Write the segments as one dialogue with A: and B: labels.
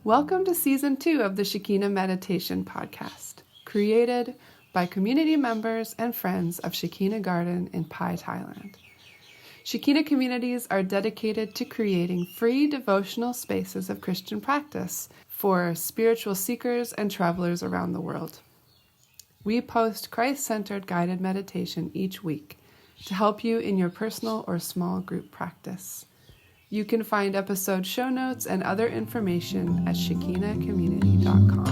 A: Welcome to Season 2 of the Shekina Meditation Podcast, created by community members and friends of Shekina Garden in Pai, Thailand. Shekina communities are dedicated to creating free devotional spaces of Christian practice for spiritual seekers and travelers around the world. We post Christ-centered guided meditation each week to help you in your personal or small group practice. You can find episode show notes and other information at shekinacommunity.com.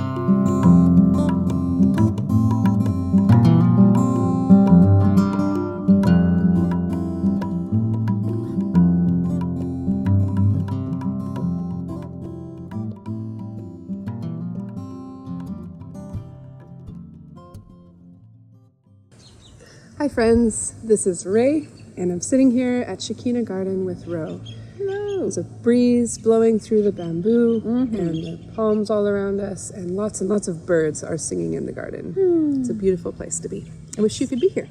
A: Hi friends, this is Ray, and I'm sitting here at Shekina Garden with Ro.
B: Hello.
A: There's a breeze blowing through the bamboo and the palms all around us, and lots of birds are singing in the garden. It's a beautiful place to be. I wish you could be here.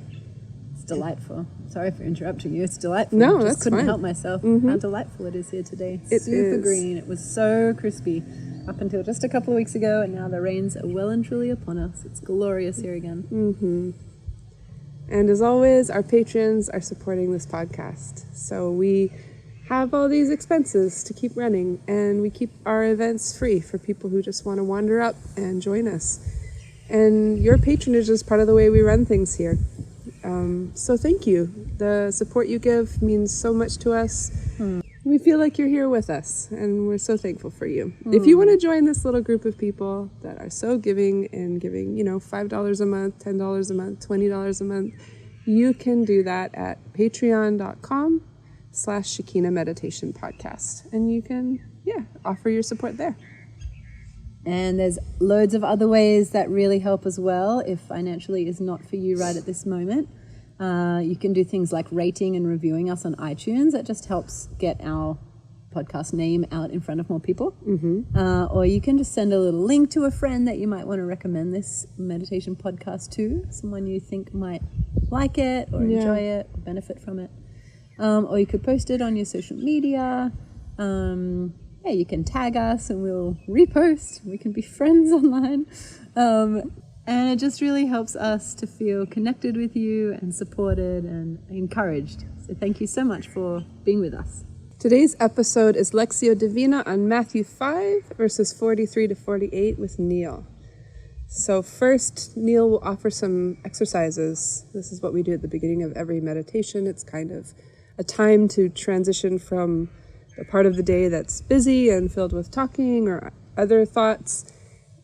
B: It's delightful. Sorry for interrupting you. It's delightful.
A: No,
B: I just
A: that's
B: couldn't
A: fine.
B: help myself. How delightful it is here today.
A: It
B: Super
A: is.
B: green. It was so crispy up until just a couple of weeks ago, and now the rains are well and truly upon us. It's glorious here again.
A: And as always, our patrons are supporting this podcast. So we have all these expenses to keep running, and we keep our events free for people who just want to wander up and join us. And your patronage is part of the way we run things here. So thank you. The support you give means so much to us. We feel like you're here with us, and we're so thankful for you. If you want to join this little group of people that are so giving and giving, $5 a month, $10 a month, $20 a month, you can do that at patreon.com/Shekina Meditation Podcast. And you can, offer your support there.
B: And there's loads of other ways that really help as well if financially is not for you right at this moment. You can do things like rating and reviewing us on iTunes. That just helps get our podcast name out in front of more people. Or you can just send a little link to a friend that you might want to recommend this meditation podcast to, someone you think might like it or enjoy it or benefit from it. Or you could post it on your social media. You can tag us and we'll repost. We can be friends online. And it just really helps us to feel connected with you and supported and encouraged. So thank you so much for being with us.
A: Today's episode is Lectio Divina on Matthew 5, verses 43 to 48 with Neil. So first, Neil will offer some exercises. This is what we do at the beginning of every meditation. It's kind of a time to transition from the part of the day that's busy and filled with talking or other thoughts,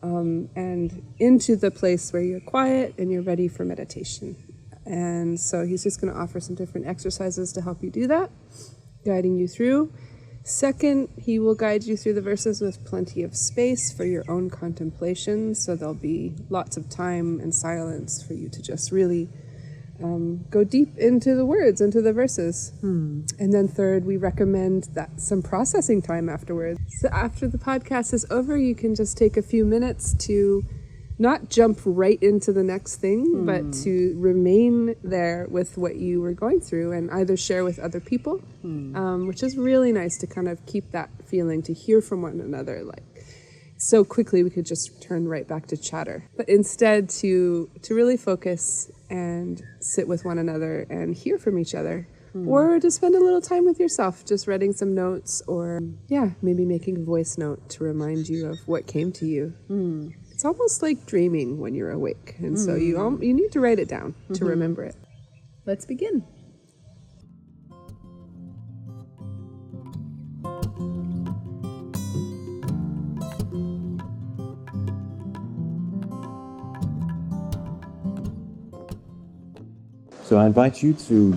A: and into the place where you're quiet and you're ready for meditation. And so he's just going to offer some different exercises to help you do that, guiding you through. Second, he will guide you through the verses with plenty of space for your own contemplation, so there'll be lots of time and silence for you to just really go deep into the words, into the verses. And then third, we recommend that some processing time afterwards. So after the podcast is over, you can just take a few minutes to not jump right into the next thing, but to remain there with what you were going through and either share with other people, which is really nice to kind of keep that feeling, to hear from one another. Like, so quickly we could just turn right back to chatter, but instead to really focus and sit with one another and hear from each other, or to spend a little time with yourself, just writing some notes, or maybe making a voice note to remind you of what came to you. It's almost like dreaming when you're awake, and so you need to write it down to remember it.
B: Let's begin.
C: So I invite you to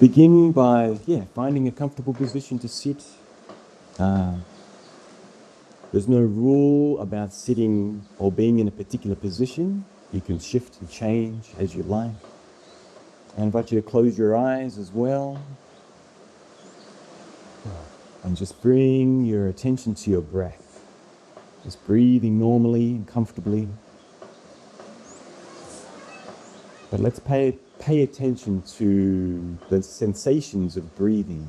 C: begin by finding a comfortable position to sit. There's no rule about sitting or being in a particular position. You can shift and change as you like. I invite you to close your eyes as well. And just bring your attention to your breath. Just breathing normally and comfortably. But let's pay attention to the sensations of breathing.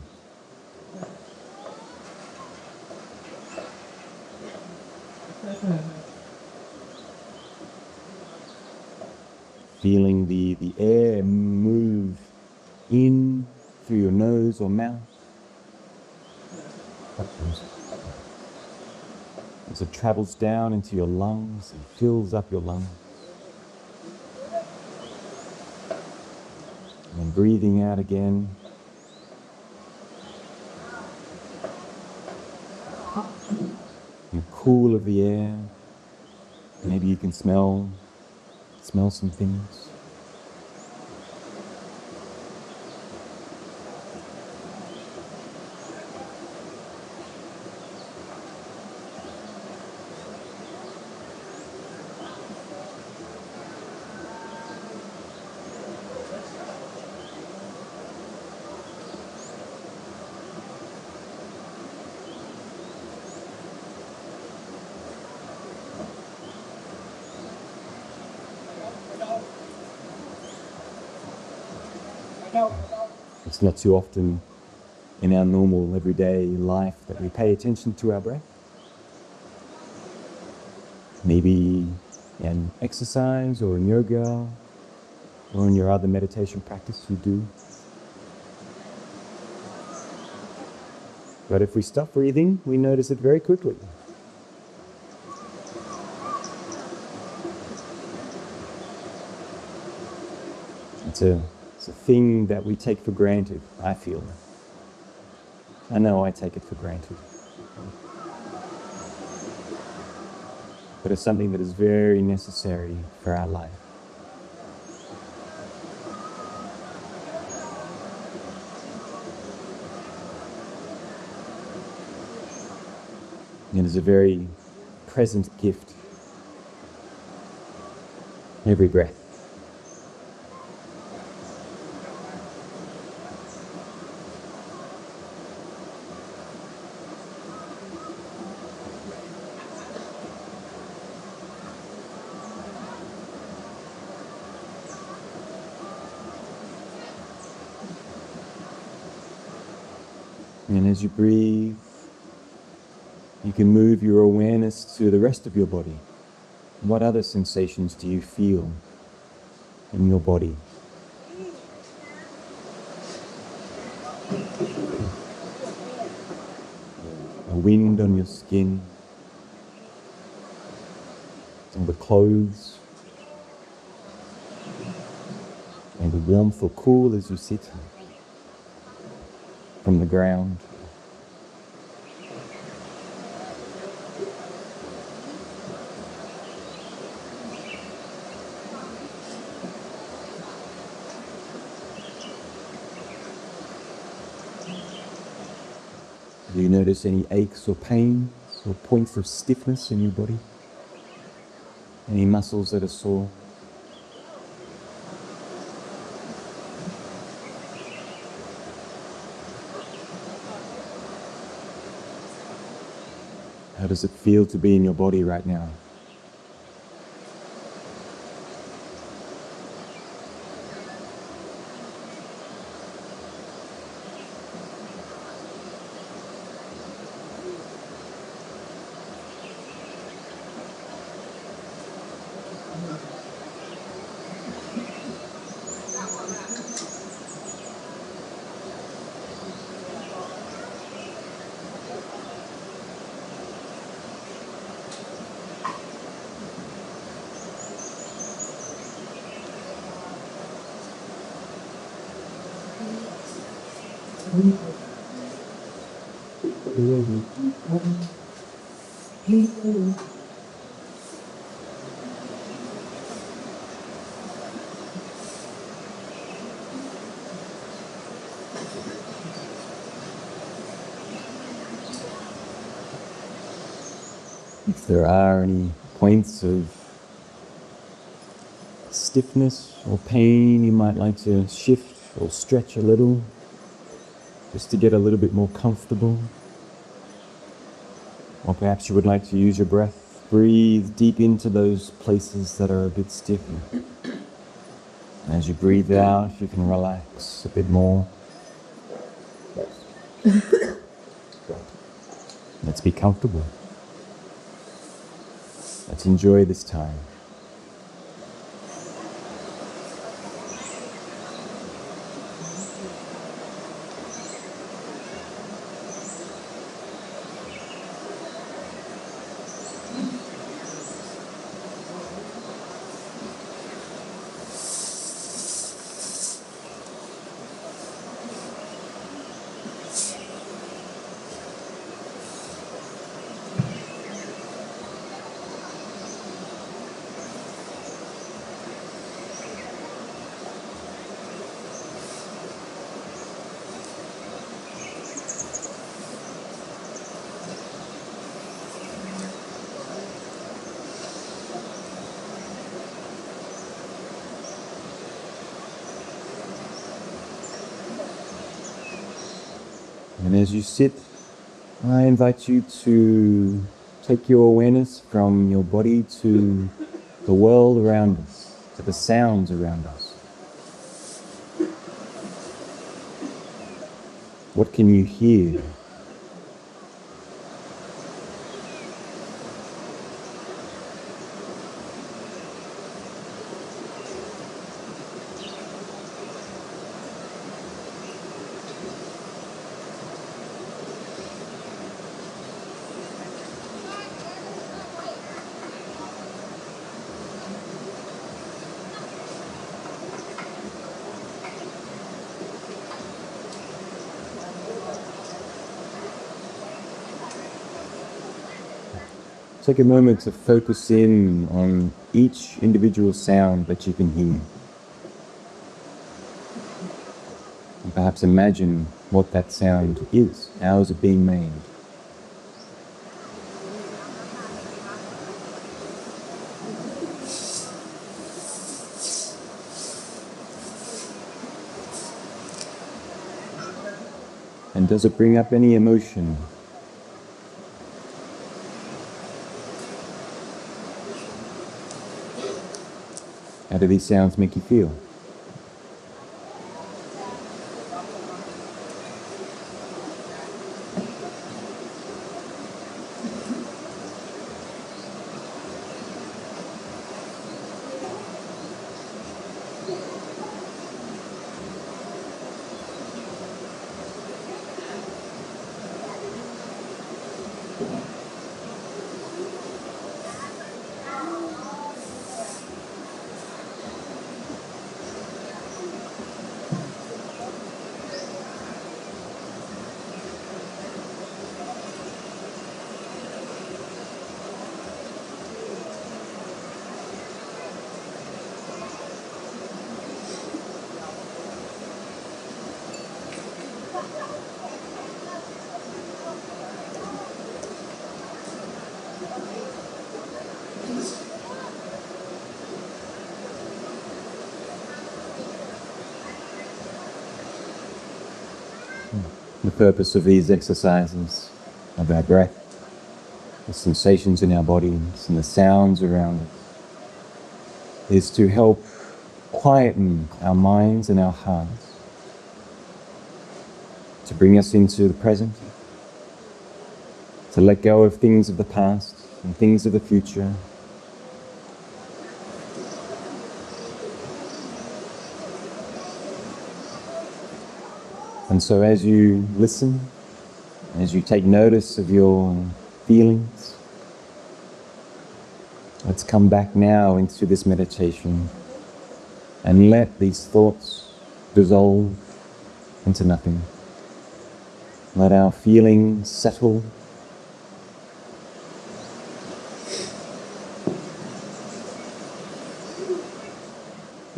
C: Feeling the air move in through your nose or mouth as it travels down into your lungs and fills up your lungs. And then breathing out again. The cool of the air. Maybe you can smell some things. It's not too often in our normal everyday life that we pay attention to our breath. Maybe in exercise or in yoga or in your other meditation practice you do. But if we stop breathing, we notice it very quickly. It's a thing that we take for granted, I feel. I know I take it for granted. But it's something that is very necessary for our life. It is a very present gift. Every breath. And as you breathe, you can move your awareness to the rest of your body. What other sensations do you feel in your body? A wind on your skin, on the clothes, and the warmth or cool as you sit from the ground. Do you notice any aches or pains or points of stiffness in your body? Any muscles that are sore? How does it feel to be in your body right now? If there are any points of stiffness or pain, you might like to shift or stretch a little, just to get a little bit more comfortable. Or perhaps you would like to use your breath. Breathe deep into those places that are a bit stiff. And as you breathe out, you can relax a bit more. Let's be comfortable. Let's enjoy this time. And as you sit, I invite you to take your awareness from your body to the world around us, to the sounds around us. What can you hear? Take a moment to focus in on each individual sound that you can hear. And perhaps imagine what that sound is. How is it being made? And does it bring up any emotion? How do these sounds make you feel? The purpose of these exercises, of our breath, the sensations in our bodies and the sounds around us, is to help quieten our minds and our hearts, to bring us into the present, to let go of things of the past and things of the future. And so as you listen, as you take notice of your feelings, let's come back now into this meditation and let these thoughts dissolve into nothing. Let our feelings settle.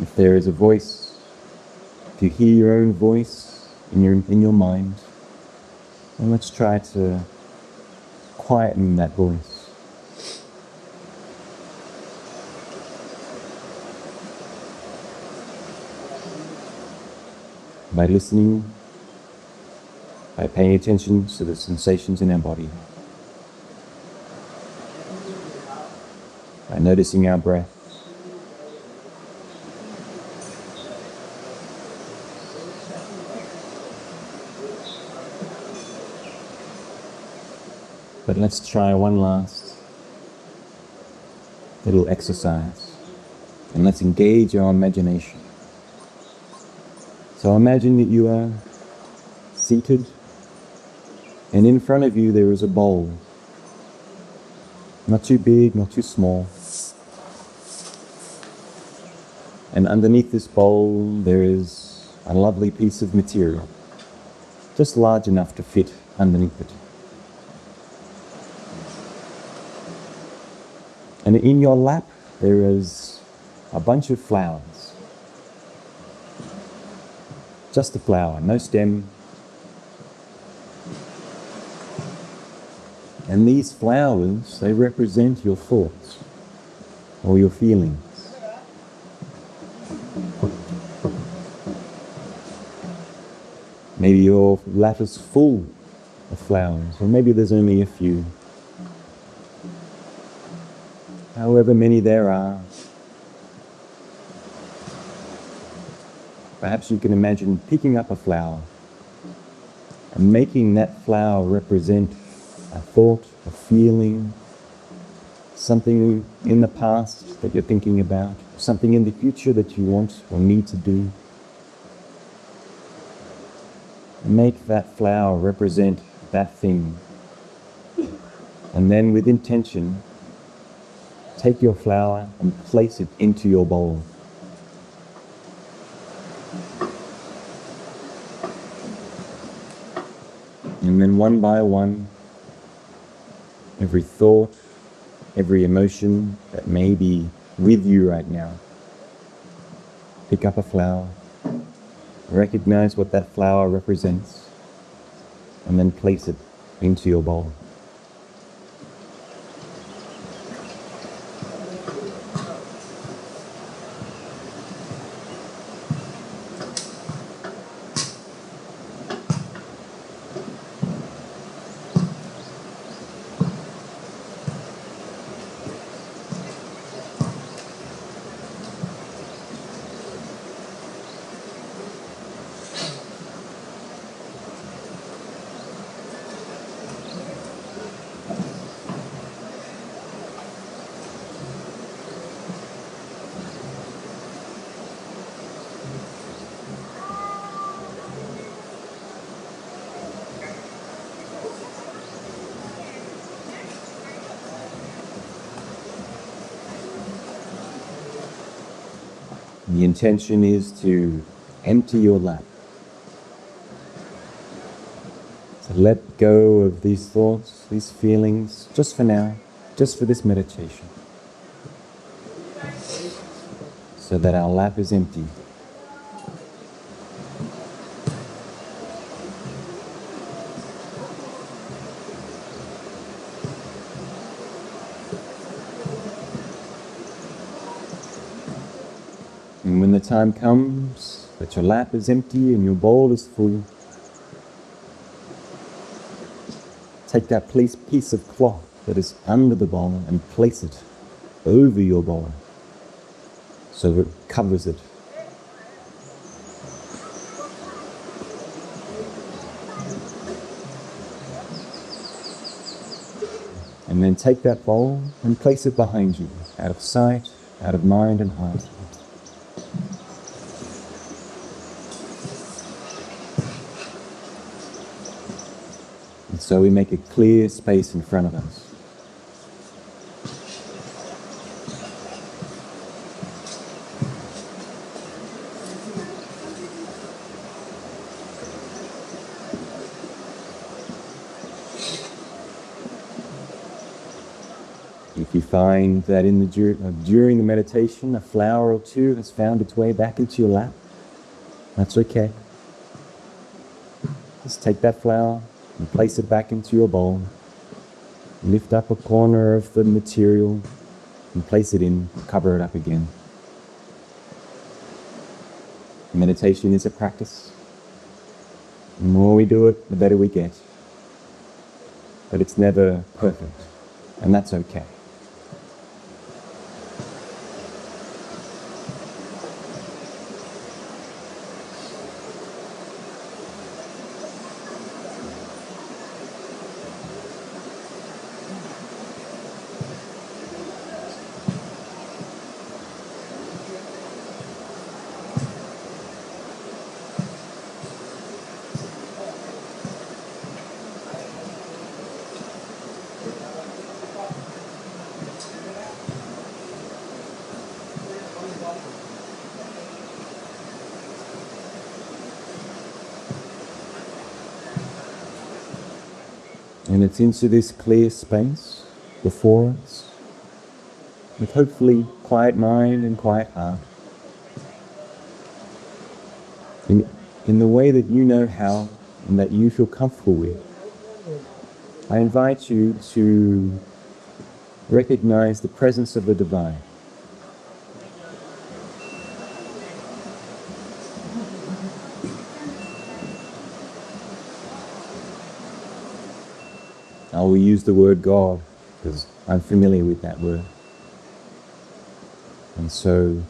C: If there is a voice, if you hear your own voice in your mind, then let's try to quieten that voice. By listening, by paying attention to the sensations in our body, by noticing our breath, but let's try one last. little exercise, and let's engage our imagination. So imagine that you are seated, and in front of you there is a bowl. Not too big, not too small. And underneath this bowl there is a lovely piece of material, just large enough to fit underneath it. And in your lap there is a bunch of flowers. Just a flower, no stem. And these flowers, they represent your thoughts or your feelings. Maybe your lap is full of flowers, or maybe there's only a few. However many there are, perhaps you can imagine picking up a flower and making that flower represent a thought, a feeling, something in the past that you're thinking about, something in the future that you want or need to do. Make that flower represent that thing. And then with intention, take your flower and place it into your bowl. And then one by one, every thought, every emotion that may be with you right now, pick up a flower, recognize what that flower represents, and then place it into your bowl. The intention is to empty your lap. So let go of these thoughts, these feelings, just for now, just for this meditation, so that our lap is empty. And when the time comes that your lap is empty and your bowl is full, take that piece of cloth that is under the bowl and place it over your bowl so that it covers it. And then take that bowl and place it behind you, out of sight, out of mind and heart. And so we make a clear space in front of us. If you find that during the meditation a flower or two has found its way back into your lap, that's okay. Just take that flower and place it back into your bowl. Lift up a corner of the material and place it in, cover it up again. Meditation is a practice. The more we do it, the better we get. But it's never perfect, and that's okay. And it's into this clear space before us, with hopefully quiet mind and quiet heart, in the way that you know how and that you feel comfortable with. I invite you to recognize the presence of the divine. I will use the word God because I'm familiar with that word. And so,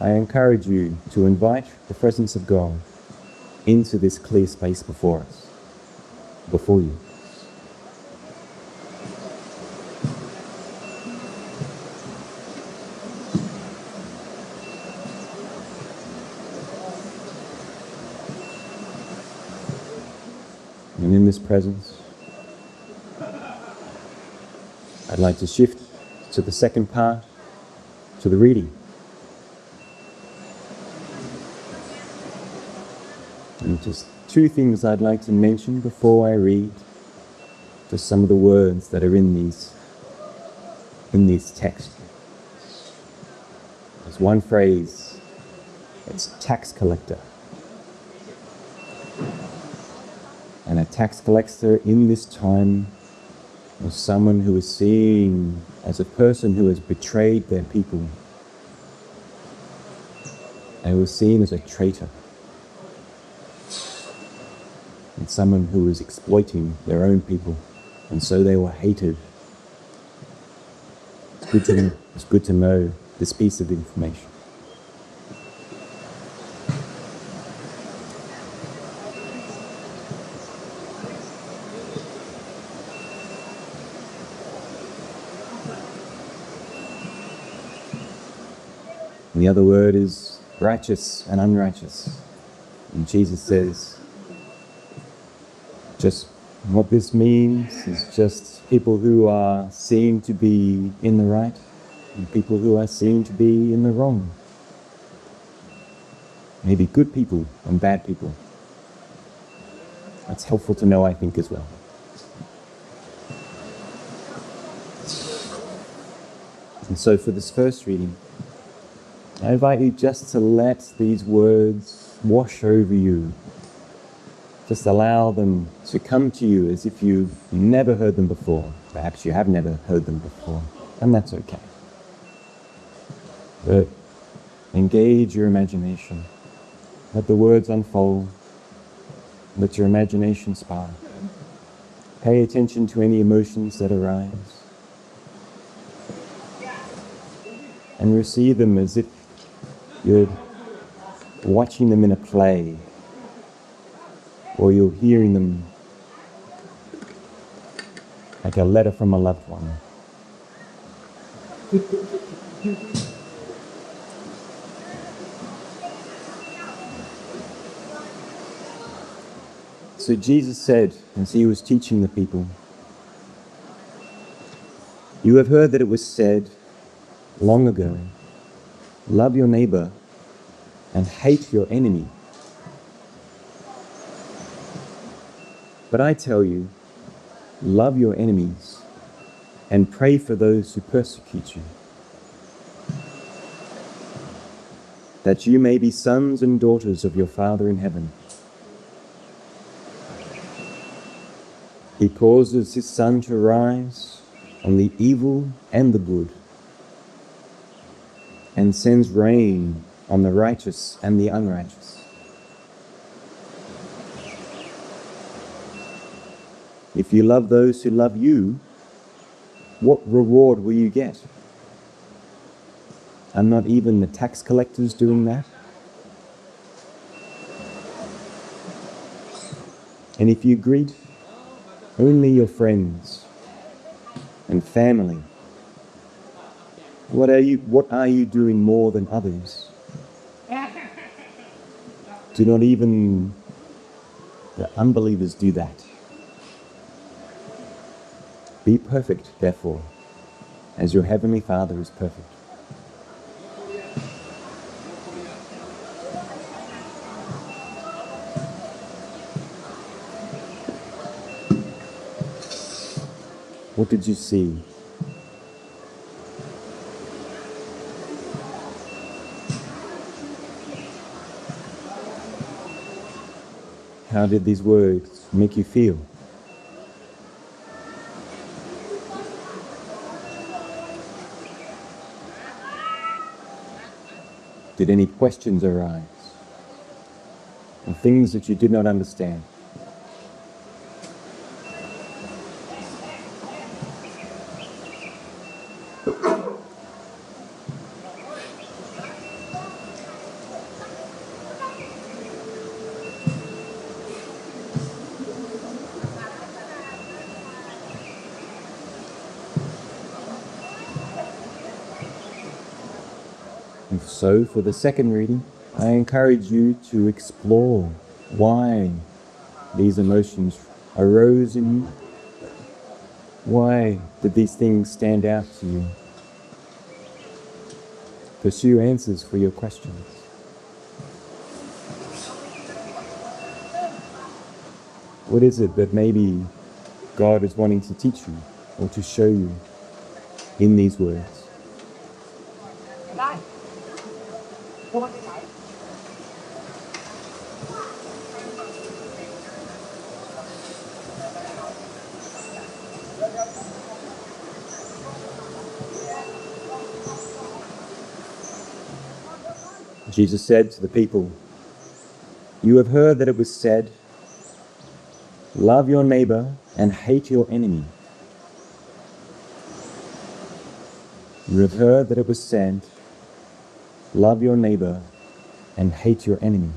C: I encourage you to invite the presence of God into this clear space before us, before you. And in this presence, I'd like to shift to the second part, to the reading. And just two things I'd like to mention before I read just some of the words that are in these texts. There's one phrase, it's tax collector. And a tax collector in this time was someone who was seen as a person who has betrayed their people. They were seen as a traitor. And someone who was exploiting their own people. And so they were hated. It's good to know this piece of information. And the other word is righteous and unrighteous. And Jesus says, just what this means is just people who are seen to be in the right and people who are seen to be in the wrong. Maybe good people and bad people. That's helpful to know, I think, as well. And so for this first reading, I invite you just to let these words wash over you. Just allow them to come to you as if you've never heard them before. Perhaps you have never heard them before, and that's okay. But engage your imagination. Let the words unfold. Let your imagination spark. Pay attention to any emotions that arise. And receive them as if you're watching them in a play, or you're hearing them like a letter from a loved one. So Jesus said, as he was teaching the people, "You have heard that it was said long ago, love your neighbor and hate your enemy. But I tell you, love your enemies and pray for those who persecute you, that you may be sons and daughters of your Father in heaven. He causes his sun to rise on the evil and the good, and sends rain on the righteous and the unrighteous. If you love those who love you, what reward will you get? Are not even the tax collectors doing that? And if you greet only your friends and family, what are you doing more than others? Do not even the unbelievers do that? Be perfect, therefore, as your heavenly Father is perfect." What did you see? How did these words make you feel? Did any questions arise? And things that you did not understand? And so, for the second reading, I encourage you to explore why these emotions arose in you. Why did these things stand out to you? Pursue answers for your questions. What is it that maybe God is wanting to teach you or to show you in these words? Jesus said to the people, "You have heard that it was said, 'Love your neighbor and hate your enemy.' You have heard that it was said, 'Love your neighbor and hate your enemy.'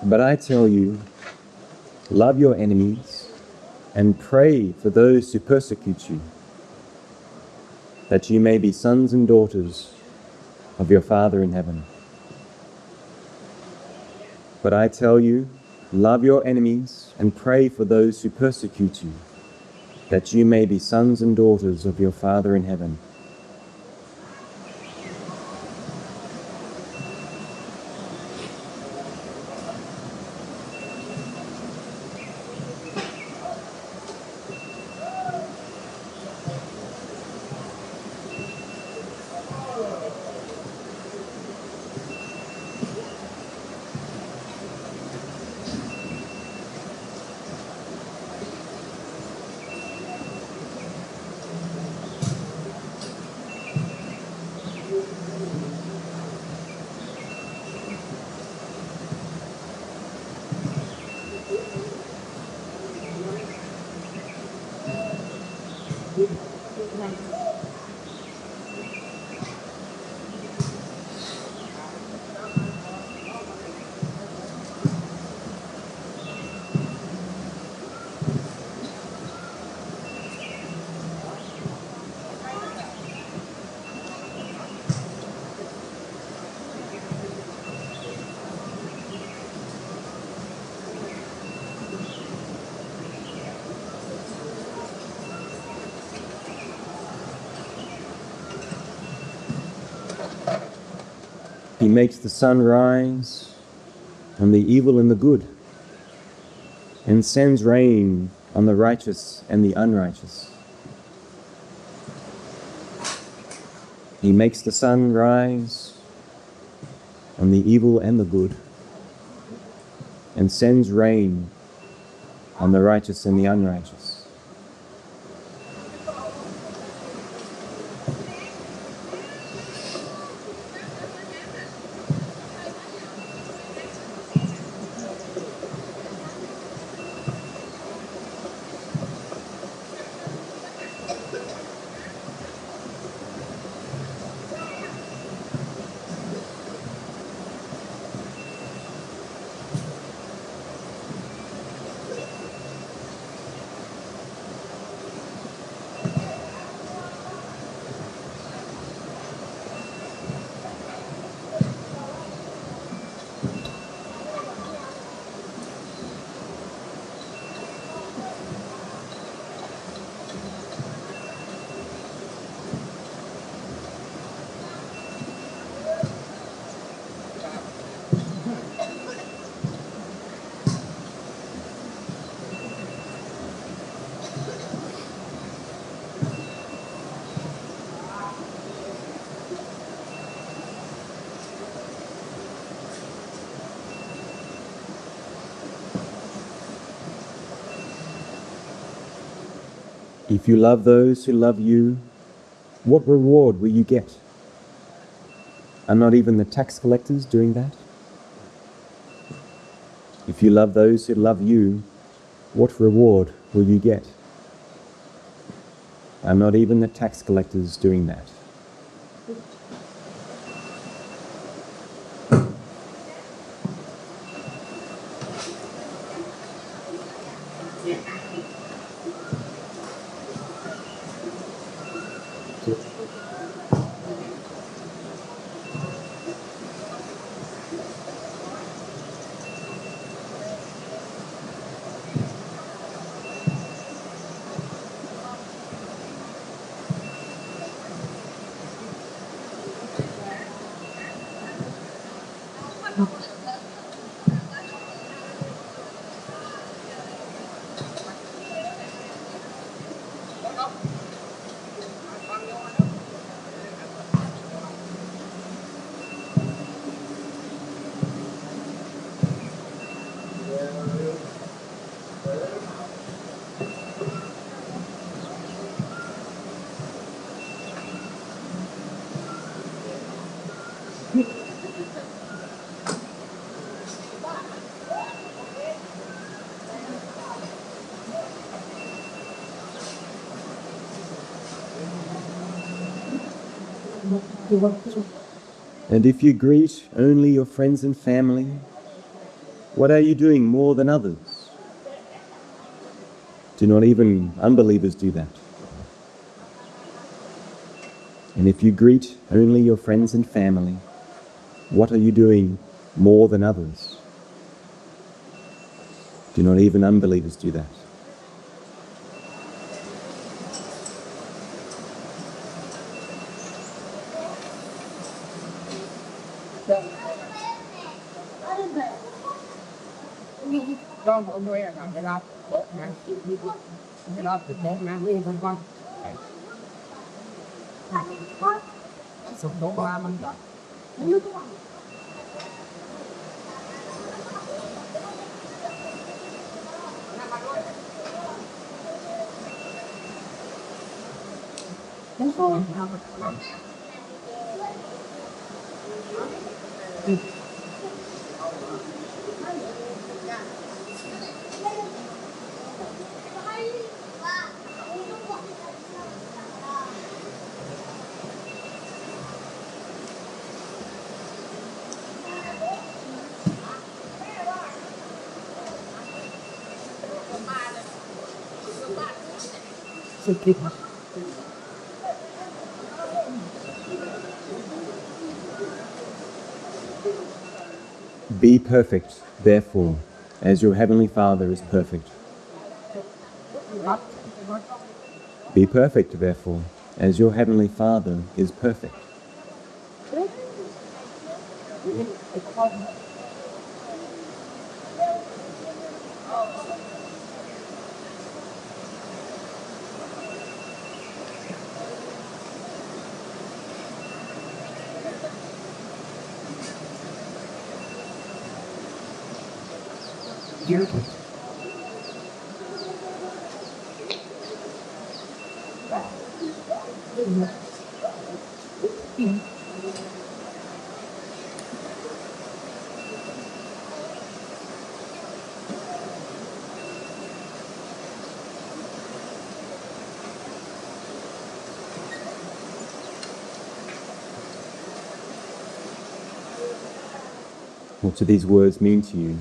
C: But I tell you, love your enemies and pray for those who persecute you, that you may be sons and daughters of your Father in heaven. But I tell you, love your enemies and pray for those who persecute you, that you may be sons and daughters of your Father in heaven. He makes the sun rise on the evil and the good, and sends rain on the righteous and the unrighteous. He makes the sun rise on the evil and the good, and sends rain on the righteous and the unrighteous. If you love those who love you, what reward will you get? Are not even the tax collectors doing that? If you love those who love you, what reward will you get? Are not even the tax collectors doing that? And if you greet only your friends and family, what are you doing more than others? Do not even unbelievers do that? And if you greet only your friends and family, what are you doing more than others? Do not even unbelievers do that? Be perfect, therefore, as your heavenly Father is perfect. Be perfect, therefore, as your heavenly Father is perfect. What do these words mean to you?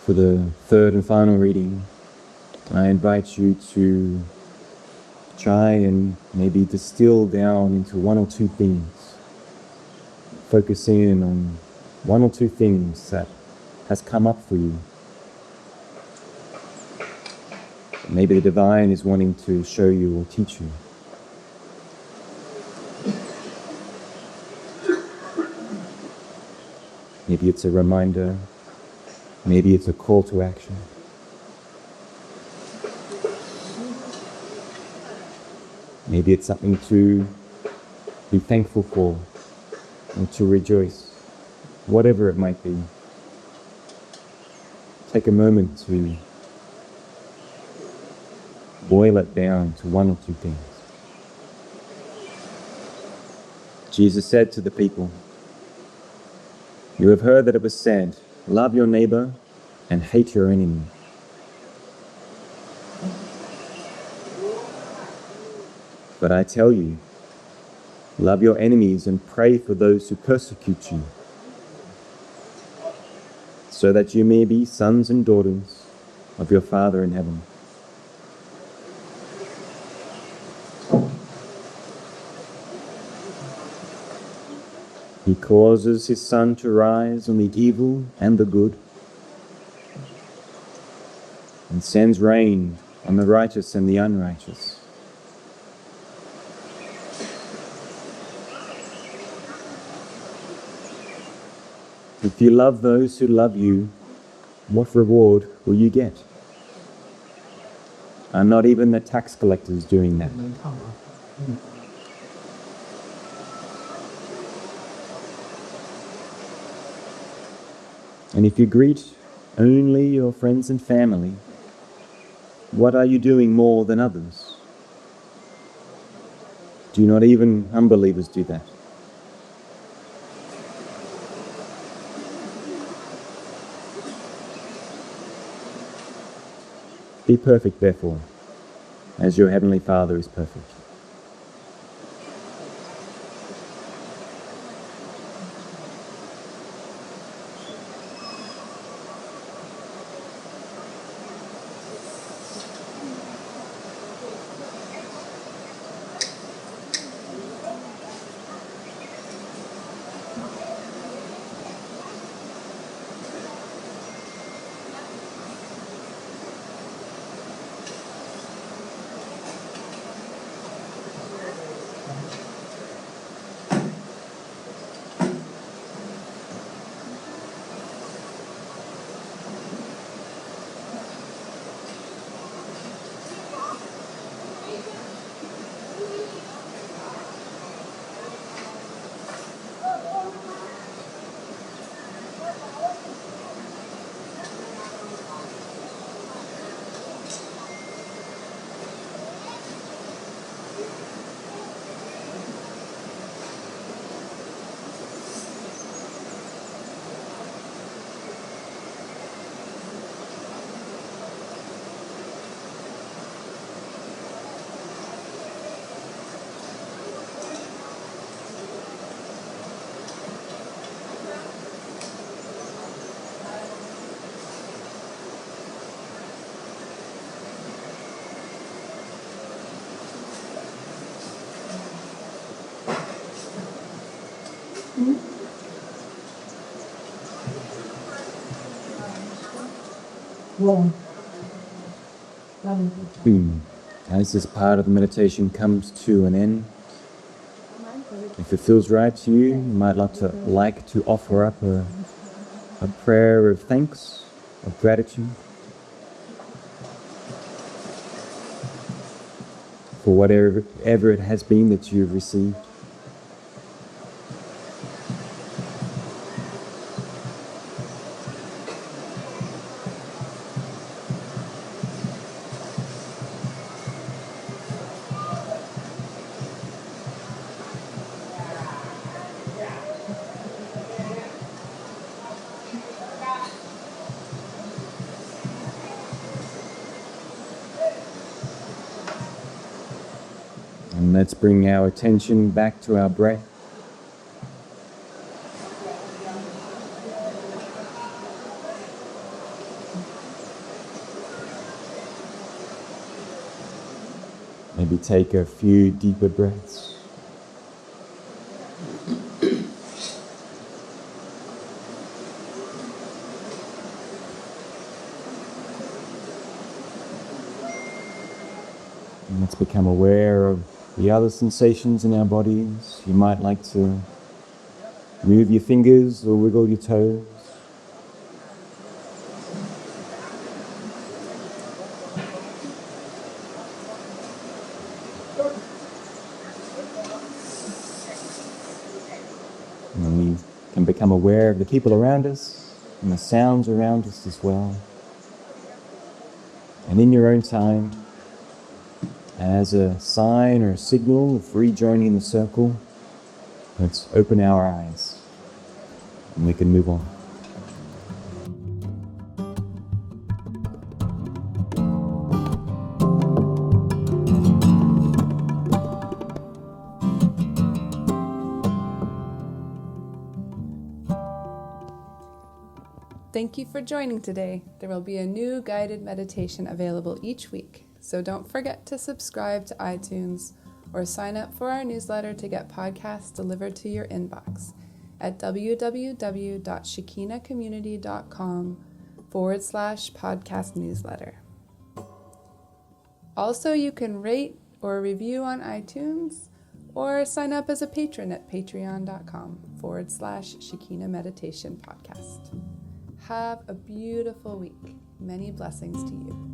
C: For the third and final reading, I invite you to try and maybe distill down into one or two things. Focus in on one or two things that has come up for you. Maybe the divine is wanting to show you or teach you. Maybe it's a reminder. Maybe it's a call to action. Maybe it's something to be thankful for or to rejoice. Whatever it might be. Take a moment to boil it down to one or two things. Jesus said to the people, "You have heard that it was said, 'Love your neighbor and hate your enemy.' But I tell you, love your enemies and pray for those who persecute you, so that you may be sons and daughters of your Father in heaven. He causes his sun to rise on the evil and the good, and sends rain on the righteous and the unrighteous. If you love those who love you, what reward will you get? Are not even the tax collectors doing that? And if you greet only your friends and family, what are you doing more than others? Do not even unbelievers do that? Be perfect, therefore, as your heavenly Father is perfect." As this part of the meditation comes to an end, if it feels right to you, you might like to offer up a prayer of thanks, of gratitude for whatever it has been that you've received. And let's bring our attention back to our breath. Maybe take a few deeper breaths. And let's become aware of the other sensations in our bodies. You might like to move your fingers or wiggle your toes. And then we can become aware of the people around us and the sounds around us as well. And in your own time, as a sign or a signal of rejoining the circle, let's open our eyes and we can move on.
A: Thank you for joining today. There will be a new guided meditation available each week, so don't forget to subscribe to iTunes or sign up for our newsletter to get podcasts delivered to your inbox at www.shekinacommunity.com/podcast newsletter. Also, you can rate or review on iTunes or sign up as a patron at patreon.com/Shekina Meditation Podcast. Have a beautiful week. Many blessings to you.